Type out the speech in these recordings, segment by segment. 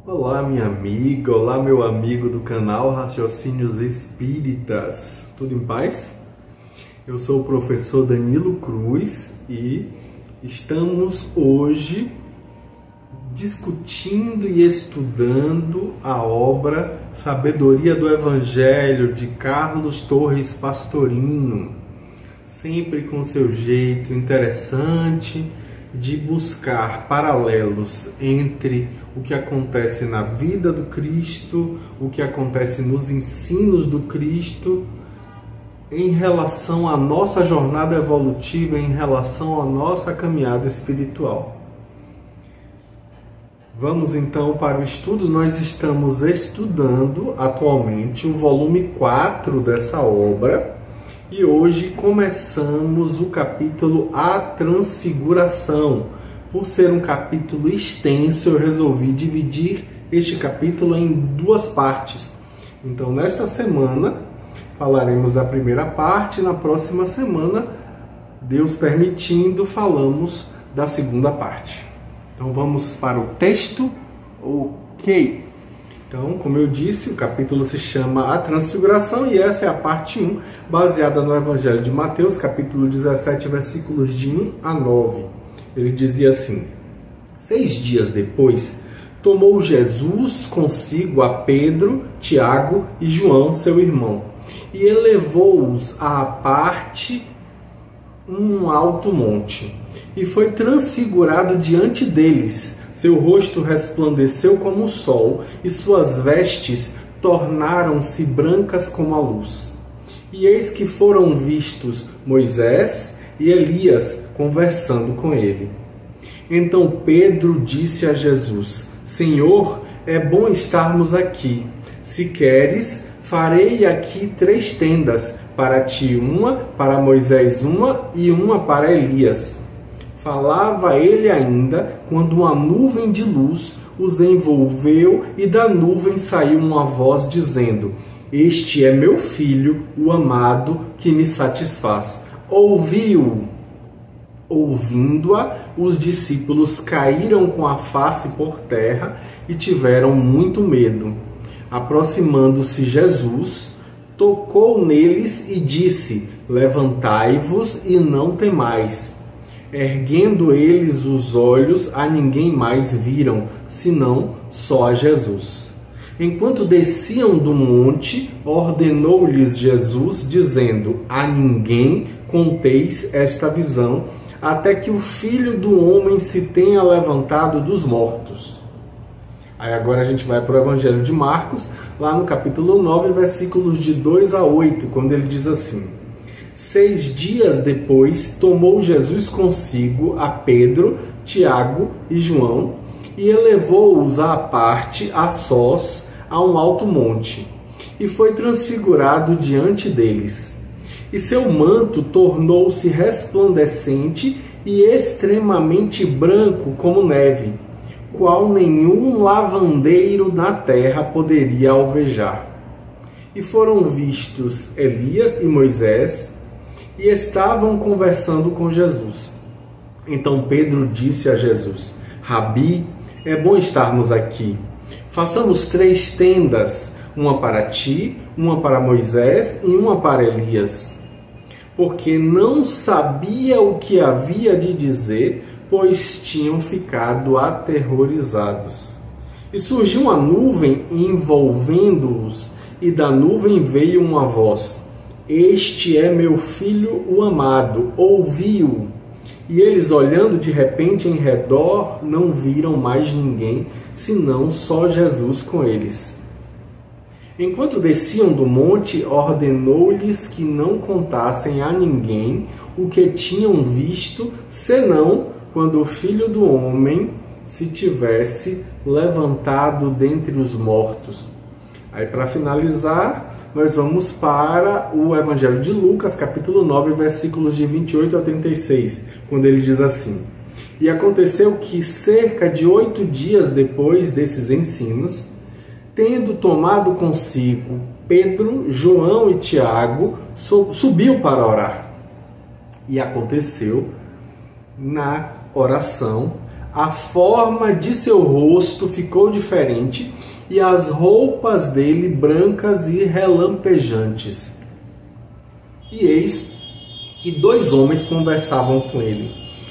Olá, minha amiga, olá, meu amigo do canal Raciocínios Espíritas. Tudo em paz? Eu sou o professor Danilo Cruz e estamos hoje discutindo e estudando a obra Sabedoria do Evangelho de Carlos Torres Pastorino, sempre com seu jeito interessante de buscar paralelos entre o que acontece na vida do Cristo, o que acontece nos ensinos do Cristo, em relação à nossa jornada evolutiva, em relação à nossa caminhada espiritual. Vamos então para o estudo. Nós estamos estudando atualmente o volume 4 dessa obra e hoje começamos o capítulo A Transfiguração. Por ser um capítulo extenso, eu resolvi dividir este capítulo em duas partes. Então, nesta semana, falaremos da primeira parte. Na próxima semana, Deus permitindo, falamos da segunda parte. Então, vamos para o texto. Ok. Então, como eu disse, o capítulo se chama A Transfiguração e essa é a parte 1, baseada no Evangelho de Mateus, capítulo 17, versículos de 1 a 9. Ele dizia assim: 6 dias depois, tomou Jesus consigo a Pedro, Tiago e João, seu irmão, e elevou-os à parte um alto monte, e foi transfigurado diante deles. Seu rosto resplandeceu como o sol, e suas vestes tornaram-se brancas como a luz. E eis que foram vistos Moisés e Elias conversando com ele. Então Pedro disse a Jesus: Senhor, é bom estarmos aqui. Se queres, farei aqui 3 tendas, para ti uma, para Moisés uma e uma para Elias. Falava ele ainda, quando uma nuvem de luz os envolveu e da nuvem saiu uma voz dizendo: Este é meu filho, o amado, que me satisfaz. Ouviu-o. Ouvindo-a, os discípulos caíram com a face por terra e tiveram muito medo. Aproximando-se Jesus, tocou neles e disse: Levantai-vos e não temais. Erguendo eles os olhos, a ninguém mais viram, senão só a Jesus. Enquanto desciam do monte, ordenou-lhes Jesus, dizendo: A ninguém conteis esta visão, até que o Filho do Homem se tenha levantado dos mortos. Aí agora a gente vai para o Evangelho de Marcos, lá no capítulo 9, versículos de 2 a 8, quando ele diz assim: 6 dias depois, tomou Jesus consigo a Pedro, Tiago e João, e elevou-os à parte, a sós, a um alto monte, e foi transfigurado diante deles. E seu manto tornou-se resplandecente e extremamente branco como neve, qual nenhum lavandeiro na terra poderia alvejar. E foram vistos Elias e Moisés, e estavam conversando com Jesus. Então Pedro disse a Jesus: Rabi, é bom estarmos aqui. Façamos 3 tendas, uma para ti, uma para Moisés e uma para Elias. Porque não sabia o que havia de dizer, pois tinham ficado aterrorizados. E surgiu uma nuvem envolvendo-os, e da nuvem veio uma voz: Este é meu filho, o amado, ouvi-o. E eles, olhando de repente em redor, não viram mais ninguém, senão só Jesus com eles. Enquanto desciam do monte, ordenou-lhes que não contassem a ninguém o que tinham visto, senão quando o Filho do Homem se tivesse levantado dentre os mortos. Aí, para finalizar, nós vamos para o Evangelho de Lucas, capítulo 9, versículos de 28 a 36, quando ele diz assim: E aconteceu que, cerca de 8 dias depois desses ensinos, tendo tomado consigo Pedro, João e Tiago, subiu para orar. E aconteceu, na oração, a forma de seu rosto ficou diferente e as roupas dele brancas e relampejantes. E eis que 2 homens conversavam com ele,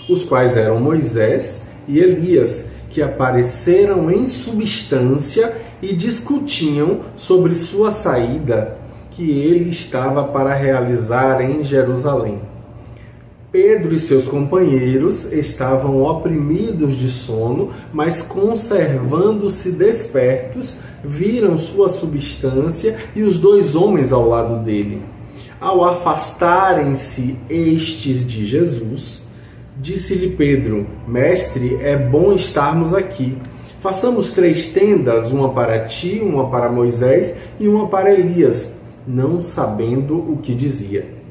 os quais eram Moisés e Elias, que apareceram em substância e discutiam sobre sua saída, que ele estava para realizar em Jerusalém. Pedro e seus companheiros estavam oprimidos de sono, mas conservando-se despertos, viram sua substância e os 2 homens ao lado dele. Ao afastarem-se estes de Jesus, disse-lhe Pedro: Mestre, é bom estarmos aqui. Façamos 3 tendas, uma para ti, uma para Moisés e uma para Elias, não sabendo o que dizia.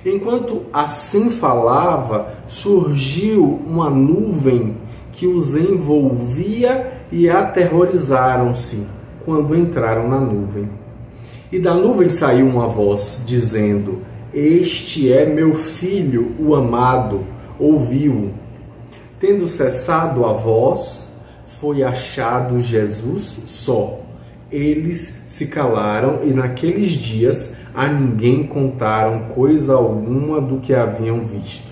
Enquanto assim falava, surgiu uma nuvem que os envolvia e aterrorizaram-se quando entraram na nuvem. E da nuvem saiu uma voz, dizendo: Este é meu filho, o amado, ouvi-o. Tendo cessado a voz, foi achado Jesus só. Eles se calaram e naqueles dias a ninguém contaram coisa alguma do que haviam visto.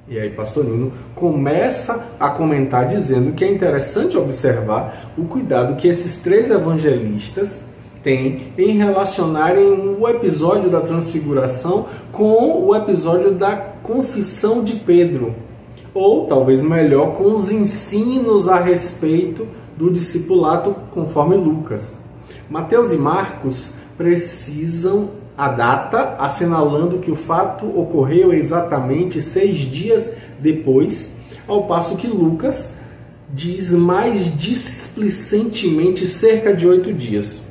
E aí Pastorino começa a comentar dizendo que é interessante observar o cuidado que esses 3 evangelistas têm em relacionarem o episódio da transfiguração com o episódio da confissão de Pedro, ou talvez melhor, com os ensinos a respeito do discipulado conforme Lucas. Mateus e Marcos precisam a data, assinalando que o fato ocorreu exatamente 6 dias depois, ao passo que Lucas diz mais displicentemente cerca de 8 dias.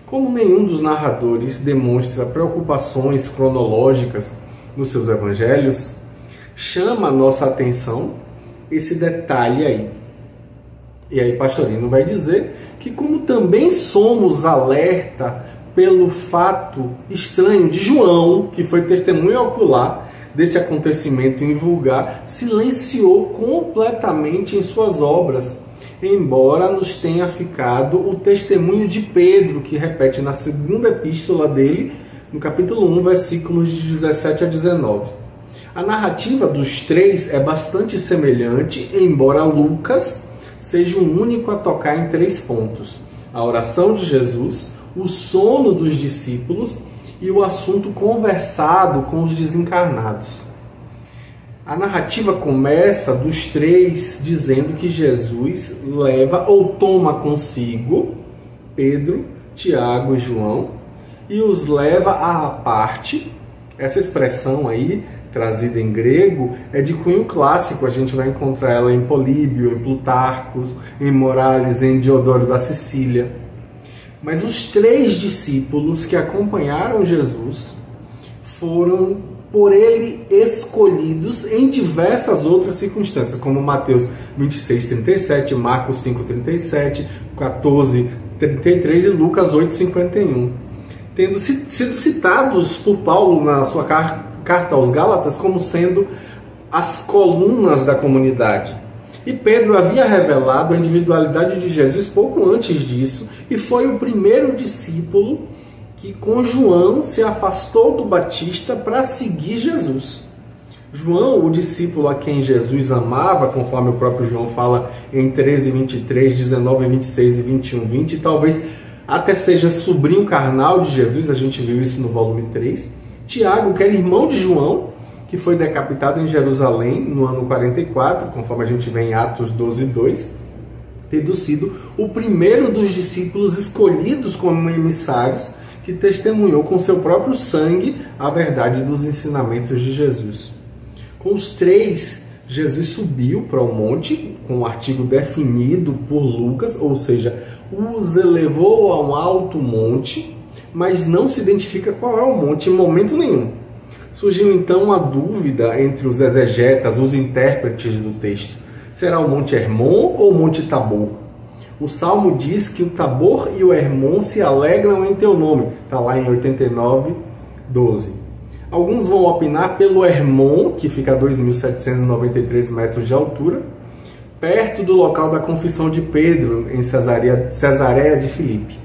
Como nenhum dos narradores demonstra preocupações cronológicas nos seus evangelhos, chama a nossa atenção esse detalhe aí. E aí Pastorino vai dizer que como também somos alerta pelo fato estranho de João, que foi testemunho ocular desse acontecimento invulgar, silenciou completamente em suas obras, embora nos tenha ficado o testemunho de Pedro, que repete na 2ª epístola dele, no capítulo 1, versículos de 17 a 19. A narrativa dos 3 é bastante semelhante, embora Lucas seja o único a tocar em 3 pontos: a oração de Jesus, o sono dos discípulos e o assunto conversado com os desencarnados. A narrativa começa dos 3 dizendo que Jesus leva ou toma consigo Pedro, Tiago e João e os leva à parte. Essa expressão aí, trazida em grego, é de cunho clássico. A gente vai encontrar ela em Políbio, em Plutarco, em Morales, em Diodoro da Sicília. Mas os 3 discípulos que acompanharam Jesus foram por ele escolhidos em diversas outras circunstâncias, como Mateus 26:37, Marcos 5:37, 14:33 e Lucas 8:51, tendo sido citados por Paulo na sua carta aos Gálatas como sendo as colunas da comunidade. E Pedro havia revelado a individualidade de Jesus pouco antes disso e foi o primeiro discípulo que com João se afastou do Batista para seguir Jesus. João, o discípulo a quem Jesus amava, conforme o próprio João fala em 13:23, 19:26 e 21:20, talvez até seja sobrinho carnal de Jesus, a gente viu isso no volume 3. Tiago, que era irmão de João, que foi decapitado em Jerusalém no ano 44, conforme a gente vê em Atos 12:2, tendo sido o primeiro dos discípulos escolhidos como emissários, que testemunhou com seu próprio sangue a verdade dos ensinamentos de Jesus. Com os 3, Jesus subiu para o monte, com um artigo definido por Lucas, ou seja, os elevou a um alto monte, mas não se identifica qual é o monte em momento nenhum. Surgiu então uma dúvida entre os exegetas, os intérpretes do texto. Será o Monte Hermon ou o Monte Tabor? O Salmo diz que o Tabor e o Hermon se alegram em teu nome. Está lá em 89:12. Alguns vão opinar pelo Hermon, que fica a 2.793 metros de altura. perto do local da confissão de Pedro, em Cesareia de Filipe.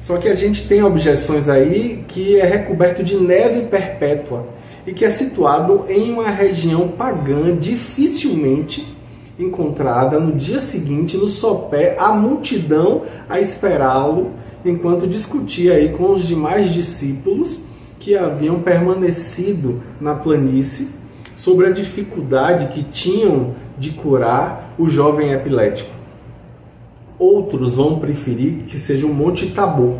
Só que a gente tem objeções aí que é recoberto de neve perpétua e que é situado em uma região pagã dificilmente encontrada. No dia seguinte, no sopé, a multidão a esperá-lo enquanto discutia aí com os demais discípulos que haviam permanecido na planície sobre a dificuldade que tinham de curar o jovem epilético. Outros vão preferir que seja o Monte Tabor.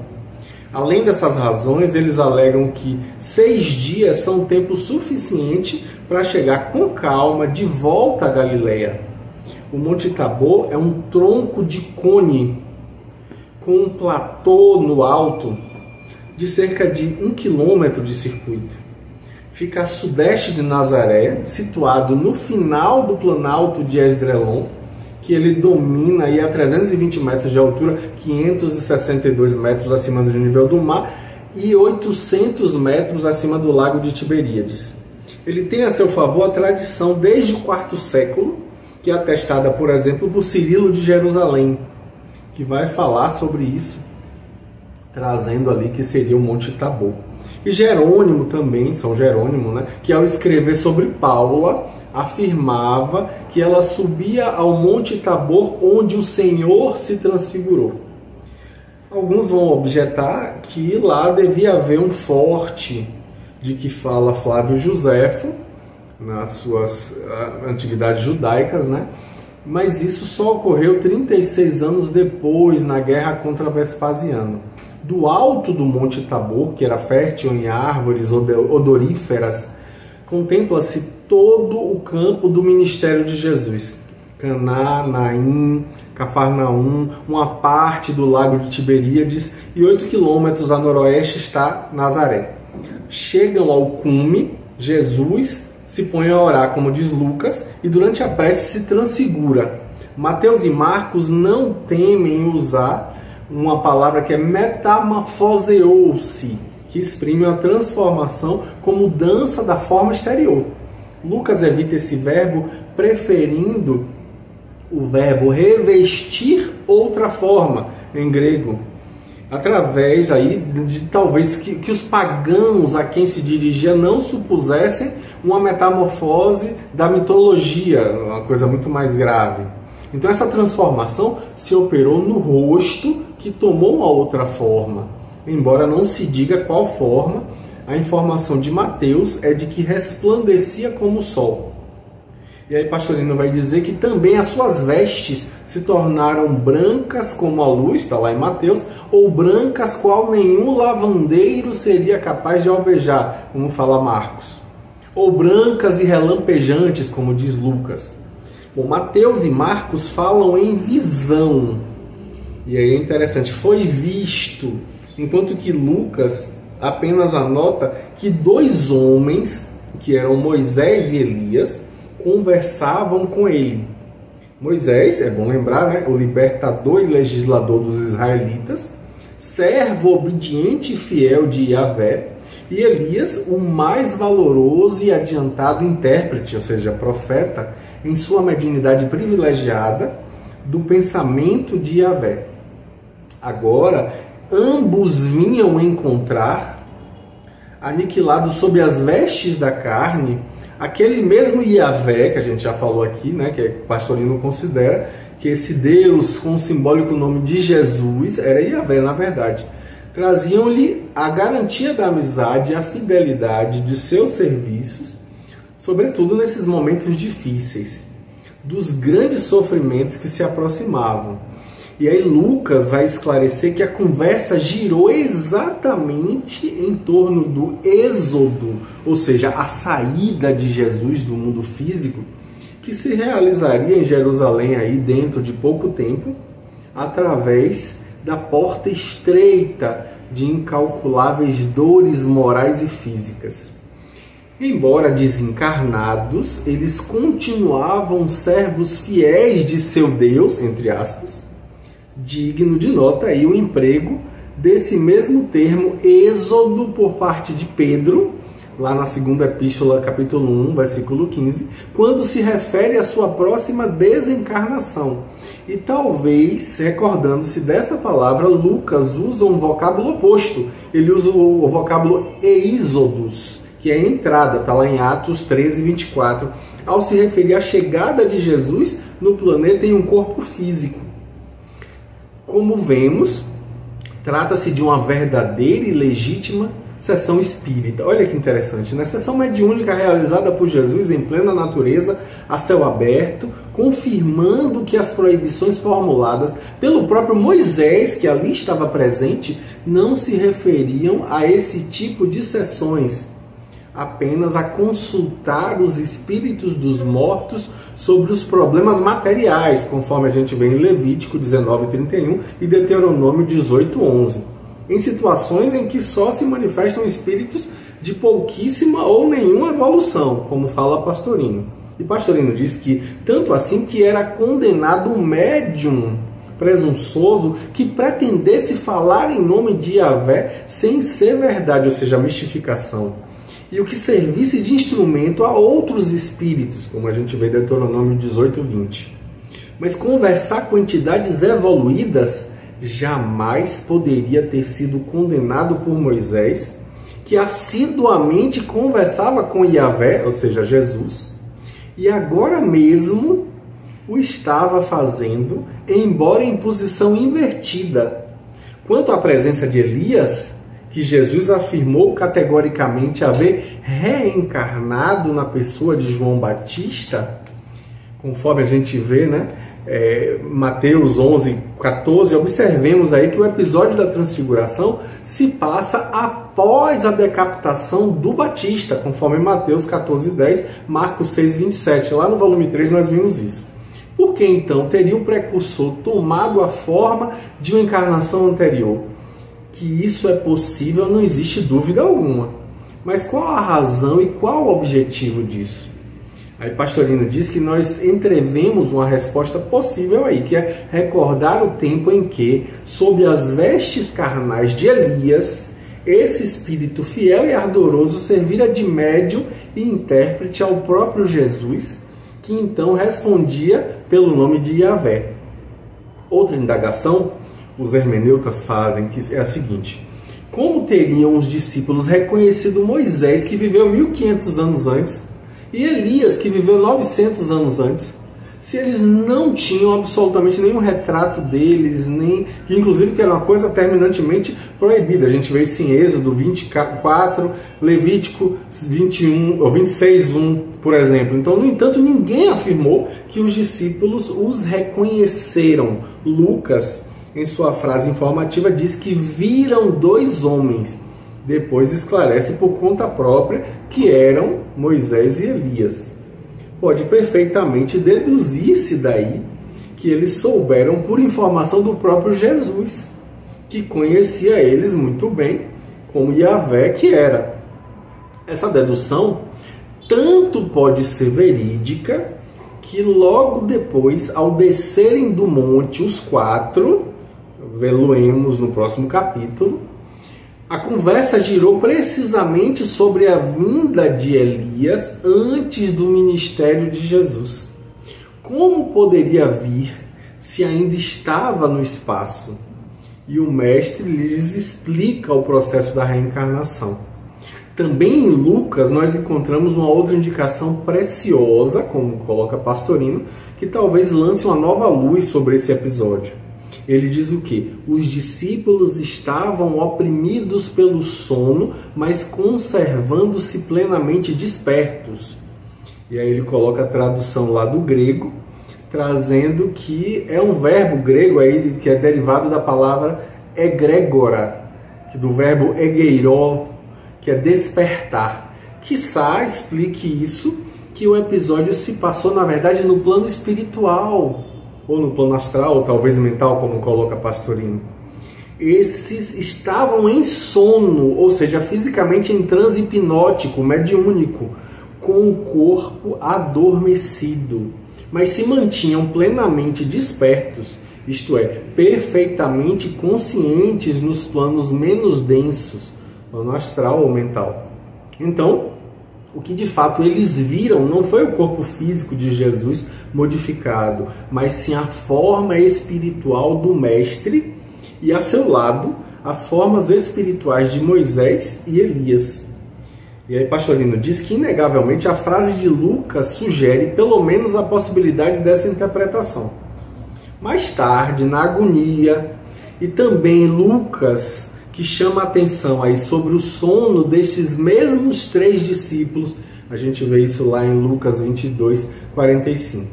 Além dessas razões, eles alegam que 6 dias são tempo suficiente para chegar com calma de volta a Galileia. O Monte Tabor é um tronco de cone com um platô no alto de cerca de 1 quilômetro de circuito. Fica a sudeste de Nazaré, situado no final do Planalto de Esdrelon, que ele domina aí a 320 metros de altura, 562 metros acima do nível do mar e 800 metros acima do lago de Tiberíades. Ele tem a seu favor a tradição desde o IV século, que é atestada, por exemplo, por Cirilo de Jerusalém, que vai falar sobre isso, trazendo ali que seria o Monte Tabor. E Jerônimo também, São Jerônimo, né, que ao escrever sobre Paula, afirmava que ela subia ao Monte Tabor onde o Senhor se transfigurou. Alguns vão objetar que lá devia haver um forte, de que fala Flávio Joséfo, nas suas antiguidades judaicas, né? Mas isso só ocorreu 36 anos depois, na guerra contra Vespasiano. Do alto do Monte Tabor, que era fértil em árvores odoríferas, contempla-se todo o campo do ministério de Jesus. Caná, Naim, Cafarnaum, uma parte do lago de Tiberíades e 8 quilômetros a noroeste está Nazaré. Chegam ao cume, Jesus se põe a orar, como diz Lucas, e durante a prece se transfigura. Mateus e Marcos não temem usar uma palavra que é metamorfoseou-se, que exprime a transformação como mudança da forma exterior. Lucas evita esse verbo, preferindo o verbo revestir outra forma, em grego, através aí de talvez que os pagãos a quem se dirigia não supusessem uma metamorfose da mitologia, uma coisa muito mais grave. Então essa transformação se operou no rosto, que tomou uma outra forma. Embora não se diga qual forma, a informação de Mateus é de que resplandecia como o sol. E aí Pastorino vai dizer que também as suas vestes se tornaram brancas como a luz, está lá em Mateus, ou brancas qual nenhum lavandeiro seria capaz de alvejar, como fala Marcos. Ou brancas e relampejantes, como diz Lucas. Bom, Mateus e Marcos falam em visão. E aí é interessante, foi visto, enquanto que Lucas apenas anota que 2 homens, que eram Moisés e Elias, conversavam com ele. Moisés, é bom lembrar, né, o libertador e legislador dos israelitas, servo obediente e fiel de Yahvé, e Elias, o mais valoroso e adiantado intérprete, ou seja, profeta, em sua mediunidade privilegiada do pensamento de Yahvé. Agora, ambos vinham encontrar, aniquilados sob as vestes da carne, aquele mesmo Yahvé, que a gente já falou aqui, né, que o Pastorino considera que esse Deus com o simbólico nome de Jesus era Yahvé, na verdade. Traziam-lhe a garantia da amizade e a fidelidade de seus serviços, sobretudo nesses momentos difíceis, dos grandes sofrimentos que se aproximavam. E aí Lucas vai esclarecer que a conversa girou exatamente em torno do êxodo, ou seja, a saída de Jesus do mundo físico, que se realizaria em Jerusalém aí dentro de pouco tempo, através da porta estreita de incalculáveis dores morais e físicas. Embora desencarnados, eles continuavam servos fiéis de seu Deus, entre aspas, digno de nota aí o emprego desse mesmo termo êxodo por parte de Pedro lá na segunda epístola, capítulo 1, versículo 15, quando se refere à sua próxima desencarnação. E talvez, recordando-se dessa palavra, Lucas usa um vocábulo oposto. Ele usa o vocábulo eísodos, que é entrada, está lá em Atos 13, 24, ao se referir à chegada de Jesus no planeta em um corpo físico. Como vemos, trata-se de uma verdadeira e legítima sessão espírita. Olha que interessante, né? Sessão mediúnica realizada por Jesus em plena natureza, a céu aberto, confirmando que as proibições formuladas pelo próprio Moisés, que ali estava presente, não se referiam a esse tipo de sessões, apenas a consultar os espíritos dos mortos sobre os problemas materiais, conforme a gente vê em Levítico 19:31 e Deuteronômio 18:11. Em situações em que só se manifestam espíritos de pouquíssima ou nenhuma evolução, como fala Pastorino. E Pastorino diz que, tanto assim que era condenado um médium presunçoso que pretendesse falar em nome de Yahvé sem ser verdade, ou seja, mistificação, e o que servisse de instrumento a outros espíritos, como a gente vê em Deuteronômio 18:20. Mas conversar com entidades evoluídas jamais poderia ter sido condenado por Moisés, que assiduamente conversava com Yahvé, ou seja, Jesus, e agora mesmo o estava fazendo, embora em posição invertida. Quanto à presença de Elias, que Jesus afirmou categoricamente haver reencarnado na pessoa de João Batista, conforme a gente vê, né? Mateus 11:14, observemos aí que o episódio da transfiguração se passa após a decapitação do Batista, conforme Mateus 14:10, Marcos 6:27. Lá no volume 3 nós vimos isso. Por que então teria o precursor tomado a forma de uma encarnação anterior? Que isso é possível, não existe dúvida alguma. Mas qual a razão e qual o objetivo disso? Aí Pastorino diz que nós entrevemos uma resposta possível aí, que é recordar o tempo em que, sob as vestes carnais de Elias, esse espírito fiel e ardoroso servira de médium e intérprete ao próprio Jesus, que então respondia pelo nome de Yahvé. Outra indagação os hermeneutas fazem, que é a seguinte: como teriam os discípulos reconhecido Moisés, que viveu 1500 anos antes, e Elias, que viveu 900 anos antes, se eles não tinham absolutamente nenhum retrato deles, nem, inclusive que era uma coisa terminantemente proibida? A gente vê isso em Êxodo 24, Levítico 21, ou 26:1, por exemplo. Então, no entanto, ninguém afirmou que os discípulos os reconheceram. Lucas, em sua frase informativa, diz que viram 2 homens. Depois esclarece por conta própria que eram Moisés e Elias. Pode perfeitamente deduzir-se daí que eles souberam por informação do próprio Jesus, que conhecia eles muito bem, como Yahvé que era. Essa dedução tanto pode ser verídica que logo depois, ao descerem do monte os 4, vê-lo-emos no próximo capítulo, a conversa girou precisamente sobre a vinda de Elias antes do ministério de Jesus. Como poderia vir se ainda estava no espaço? E o mestre lhes explica o processo da reencarnação. Também em Lucas nós encontramos uma outra indicação preciosa, como coloca Pastorino, que talvez lance uma nova luz sobre esse episódio. Ele diz o quê? Os discípulos estavam oprimidos pelo sono, mas conservando-se plenamente despertos. E aí ele coloca a tradução lá do grego, trazendo que é um verbo grego aí, que é derivado da palavra egrégora, do verbo egeiró, que é despertar. Quiçá explique isso, que o episódio se passou, na verdade, no plano espiritual, ou no plano astral, ou talvez mental, como coloca Pastorino. Esses estavam em sono, ou seja, fisicamente em transe hipnótico, mediúnico, com o corpo adormecido, mas se mantinham plenamente despertos, isto é, perfeitamente conscientes nos planos menos densos, plano astral ou mental. Então, o que de fato eles viram não foi o corpo físico de Jesus modificado, mas sim a forma espiritual do Mestre e a seu lado as formas espirituais de Moisés e Elias. E aí Pastorino diz que inegavelmente a frase de Lucas sugere pelo menos a possibilidade dessa interpretação. Mais tarde, na agonia, e também Lucas, que chama a atenção aí sobre o sono destes mesmos 3 discípulos. A gente vê isso lá em Lucas 22, 45.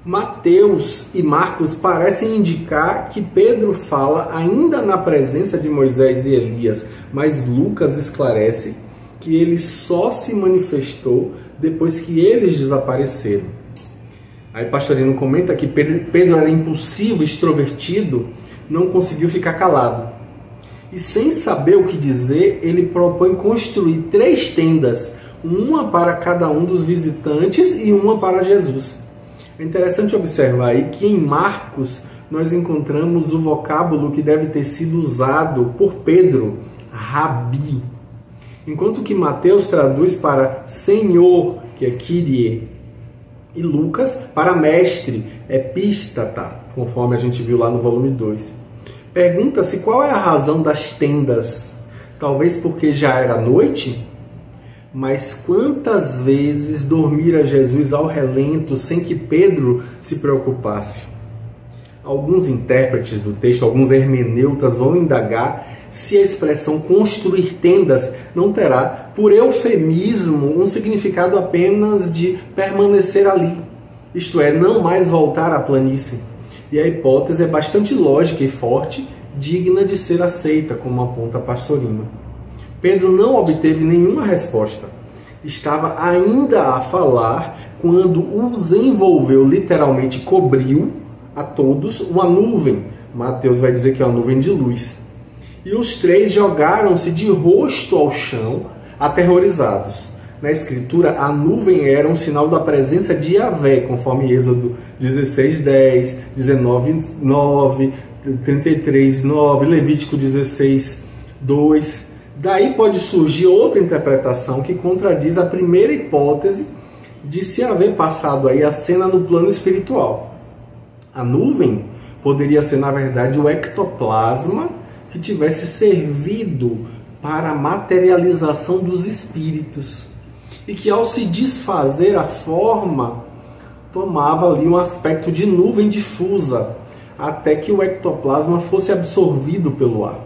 Mateus e Marcos parecem indicar que Pedro fala ainda na presença de Moisés e Elias, mas Lucas esclarece que ele só se manifestou depois que eles desapareceram. Aí Pastorino comenta que Pedro era impulsivo, extrovertido, não conseguiu ficar calado. E sem saber o que dizer, ele propõe construir 3 tendas, uma para cada um dos visitantes e uma para Jesus. É interessante observar aí que em Marcos nós encontramos o vocábulo que deve ter sido usado por Pedro, rabi, enquanto que Mateus traduz para Senhor, que é Kyrie, e Lucas para mestre, epístata, conforme a gente viu lá no volume 2. Pergunta-se qual é a razão das tendas. Talvez porque já era noite? Mas quantas vezes dormira Jesus ao relento sem que Pedro se preocupasse? Alguns intérpretes do texto, alguns hermeneutas vão indagar se a expressão construir tendas não terá, por eufemismo, um significado apenas de permanecer ali, isto é, não mais voltar à planície. E a hipótese é bastante lógica e forte, digna de ser aceita, como aponta Pastorino. Pedro não obteve nenhuma resposta. Estava ainda a falar quando os envolveu, literalmente cobriu a todos uma nuvem. Mateus vai dizer que é uma nuvem de luz. E os 3 jogaram-se de rosto ao chão, aterrorizados. Na escritura, a nuvem era um sinal da presença de Yahvé, conforme Êxodo 16, 10, 19, 9, 33, 9, Levítico 16, 2. Daí pode surgir outra interpretação que contradiz a primeira hipótese de se haver passado aí a cena no plano espiritual. A nuvem poderia ser, na verdade, o ectoplasma que tivesse servido para a materialização dos espíritos. E que ao se desfazer a forma, tomava ali um aspecto de nuvem difusa, até que o ectoplasma fosse absorvido pelo ar.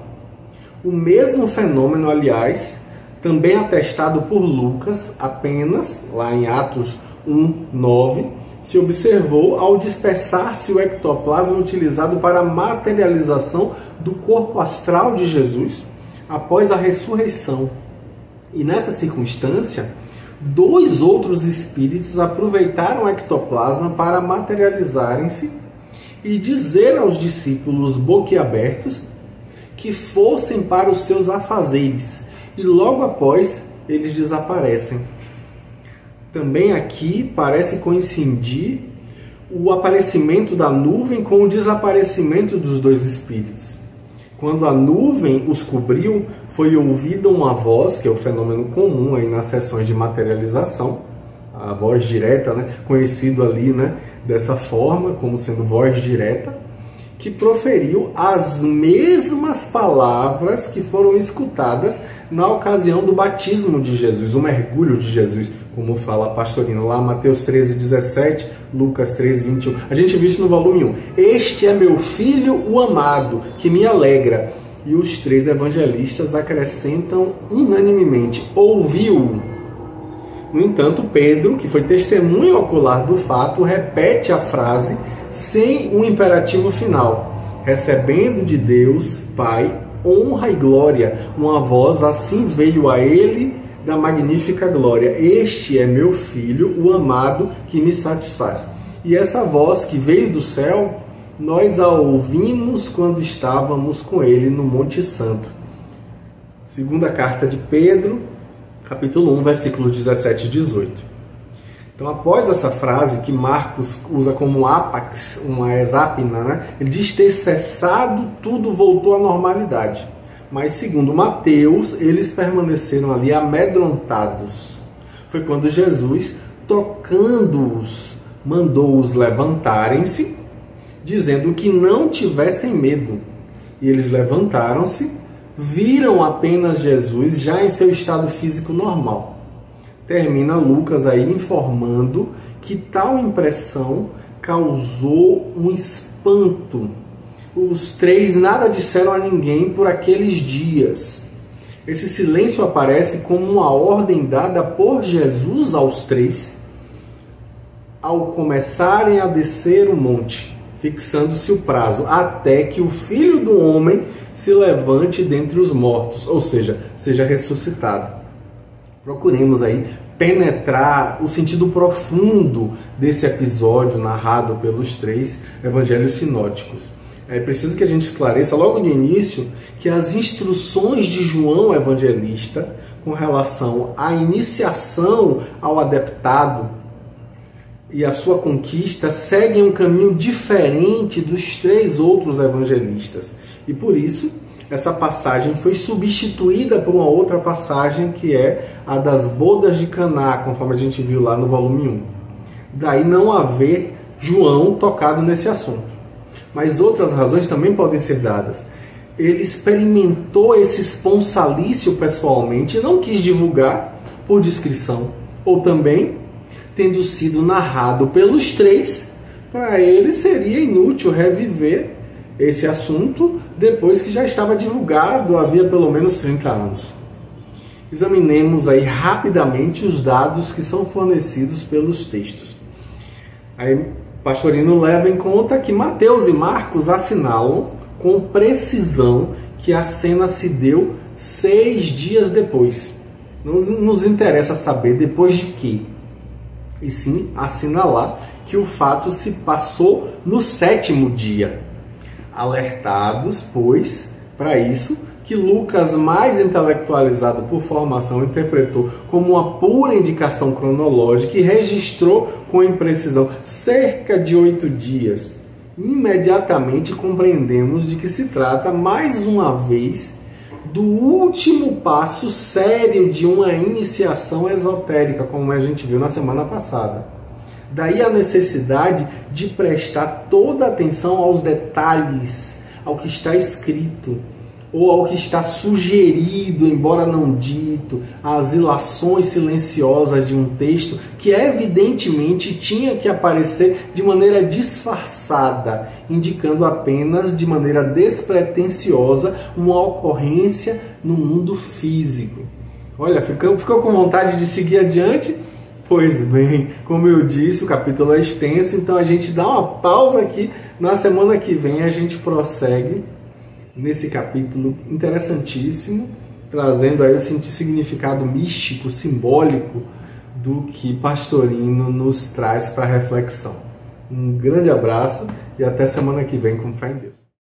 O mesmo fenômeno, aliás, também atestado por Lucas, apenas, lá em Atos 1, 9, se observou ao dispersar-se o ectoplasma utilizado para a materialização do corpo astral de Jesus após a ressurreição. E nessa circunstância, 2 outros espíritos aproveitaram o ectoplasma para materializarem-se e dizer aos discípulos boquiabertos que fossem para os seus afazeres, e logo após eles desaparecem. Também aqui parece coincidir o aparecimento da nuvem com o desaparecimento dos 2 espíritos. Quando a nuvem os cobriu, foi ouvida uma voz, que é o fenômeno comum aí nas sessões de materialização, a voz direta, né, conhecido ali, né, dessa forma, como sendo voz direta, que proferiu as mesmas palavras que foram escutadas na ocasião do batismo de Jesus, o mergulho de Jesus, como fala Pastorino lá, Mateus 13, 17, Lucas 13, 21. A gente viu isso no volume 1. Este é meu filho, o amado, que me alegra. E os 3 evangelistas acrescentam unanimemente, ouviu. No entanto, Pedro, que foi testemunha ocular do fato, repete a frase sem um imperativo final, recebendo de Deus, Pai, honra e glória. Uma voz assim veio a ele da magnífica glória: este é meu filho, o amado, que me satisfaz. E essa voz que veio do céu, nós a ouvimos quando estávamos com ele no Monte Santo. Segunda carta de Pedro, capítulo 1, versículos 17 e 18. Então, após essa frase, que Marcos usa como ápax, uma exápina, né? Ele diz ter cessado, tudo voltou à normalidade. mas segundo Mateus, eles permaneceram ali amedrontados. Foi quando Jesus, tocando-os, mandou-os levantarem-se, dizendo que não tivessem medo. E eles levantaram-se, viram apenas Jesus já em seu estado físico normal. Termina Lucas aí informando que tal impressão causou um espanto. Os três nada disseram a ninguém por aqueles dias. Esse silêncio aparece como uma ordem dada por Jesus aos três ao começarem a descer o monte, fixando-se o prazo, até que o Filho do Homem se levante dentre os mortos, ou seja, seja ressuscitado. Procuremos aí penetrar o sentido profundo desse episódio narrado pelos três evangelhos sinóticos. É preciso que a gente esclareça logo de início que as instruções de João Evangelista com relação à iniciação ao adeptado e a sua conquista seguem um caminho diferente dos três outros evangelistas. E por isso, essa passagem foi substituída por uma outra passagem que é a das bodas de Caná, conforme a gente viu lá no volume 1. Daí não haver João tocado nesse assunto. Mas outras razões também podem ser dadas. Ele experimentou esse esponsalício pessoalmente e não quis divulgar por discrição. Ou também, tendo sido narrado pelos três, para ele seria inútil reviver esse assunto depois que já estava divulgado havia pelo menos 30 anos. Examinemos aí rapidamente os dados que são fornecidos pelos textos. Aí, Pastorino leva em conta que Mateus e Marcos assinalam com precisão que a cena se deu 6 dias depois. Não nos interessa saber depois de quê, e sim assinalar que o fato se passou no 7º dia. Alertados, pois, para isso, que Lucas, mais intelectualizado por formação, interpretou como uma pura indicação cronológica e registrou com imprecisão cerca de 8 dias. Imediatamente compreendemos de que se trata, mais uma vez, do último passo sério de uma iniciação esotérica, como a gente viu na semana passada. Daí a necessidade de prestar toda a atenção aos detalhes, ao que está escrito, ou ao que está sugerido, embora não dito, às ilações silenciosas de um texto que evidentemente tinha que aparecer de maneira disfarçada, indicando apenas de maneira despretensiosa uma ocorrência no mundo físico. Olha, ficou com vontade de seguir adiante? Pois bem, como eu disse, o capítulo é extenso, então a gente dá uma pausa aqui. Na semana que vem a gente prossegue nesse capítulo interessantíssimo, trazendo aí o significado místico, simbólico do que Pastorino nos traz para reflexão. Um grande abraço e até semana que vem com fé em Deus.